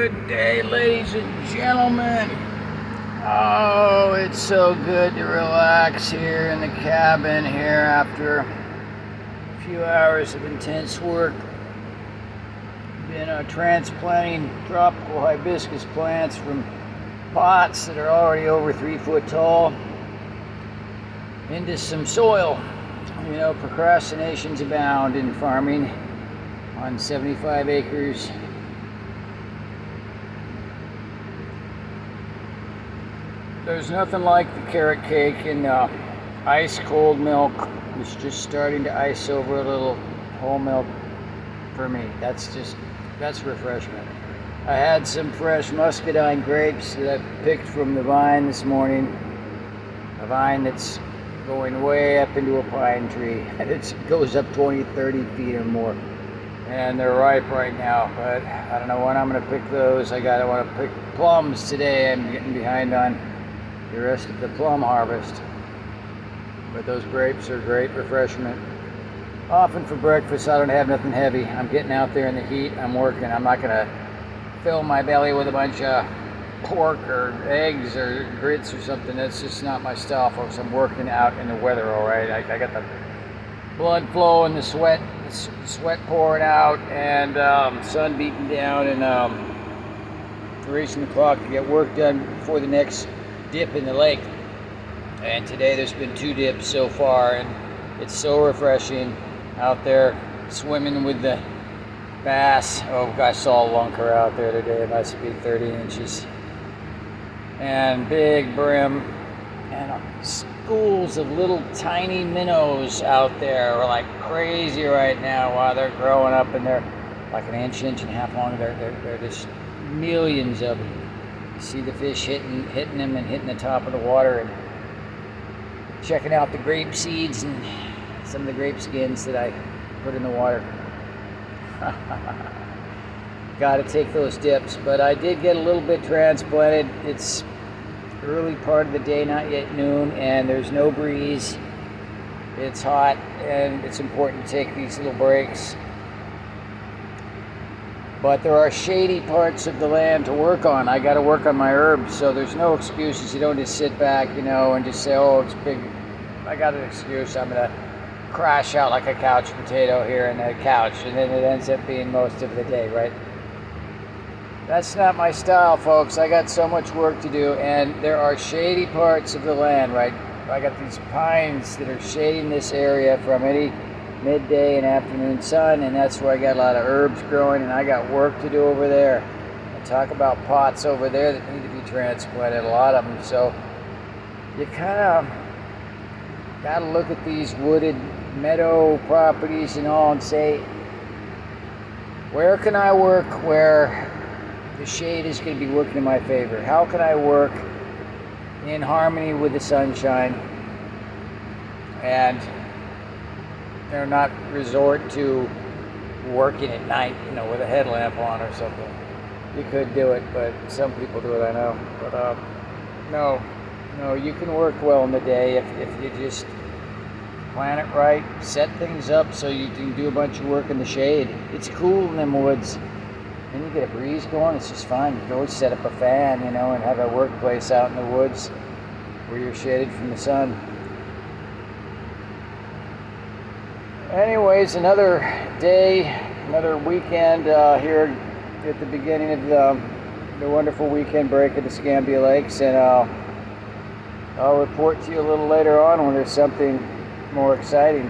Good day, ladies and gentlemen. Oh, it's so good to relax here in the cabin here after a few hours of intense work. Been transplanting tropical hibiscus plants from pots that are already over 3 foot tall into some soil. You know, procrastinations abound in farming on 75 acres. There's nothing like the carrot cake and ice cold milk. It's just starting to ice over a little whole milk for me. That's refreshment. I had some fresh muscadine grapes that I picked from the vine this morning. A vine that's going way up into a pine tree. It goes up 20, 30 feet or more. And they're ripe right now, but I don't know when I'm gonna pick those. I want to pick plums today. I'm getting behind on the rest of the plum harvest. But those grapes are great refreshment. Often for breakfast, I don't have nothing heavy. I'm getting out there in the heat, I'm working. I'm not gonna fill my belly with a bunch of pork or eggs or grits or something. That's just not my style, folks. I'm working out in the weather, all right? I got the blood flow and the sweat pouring out, and sun beating down, and racing the clock to get work done before the next dip in the lake. And today there's been 2 dips so far, and it's so refreshing out there swimming with the bass. Oh, I saw a lunker out there today. It must be 30 inches. And big brim, and schools of little tiny minnows out there are like crazy right now while they're growing up, and they're like an inch and a half long. They're just millions of them. You see the fish hitting them and hitting the top of the water, and checking out the grape seeds and some of the grape skins that I put in the water. Got to take those dips, but I did get a little bit transplanted. It's early part of the day, not yet noon, and there's no breeze. It's hot, and it's important to take these little breaks. But there are shady parts of the land to work on. I got to work on my herbs, so there's no excuses. You don't just sit back, you know, and just say, oh, it's big. I got an excuse. I'm going to crash out like a couch potato here in the couch, and then it ends up being most of the day, right? That's not my style, folks. I got so much work to do, and there are shady parts of the land, right? I got these pines that are shading this area from any midday and afternoon sun, and that's where I got a lot of herbs growing, and I got work to do over there. And talk about pots over there that need to be transplanted, a lot of them. So you kind of got to look at these wooded meadow properties and all and say, where can I work where the shade is going to be working in my favor? How can I work in harmony with the sunshine and not resort to working at night, you know, with a headlamp on or something? You could do it, but some people do it, I know. But no, you can work well in the day if you just plan it right, set things up so you can do a bunch of work in the shade. It's cool in them woods. Then you get a breeze going, it's just fine. You can always set up a fan, you know, and have a workplace out in the woods where you're shaded from the sun. Anyways, another day, another weekend here at the beginning of the wonderful weekend break at Escambia Lakes, and I'll report to you a little later on when there's something more exciting.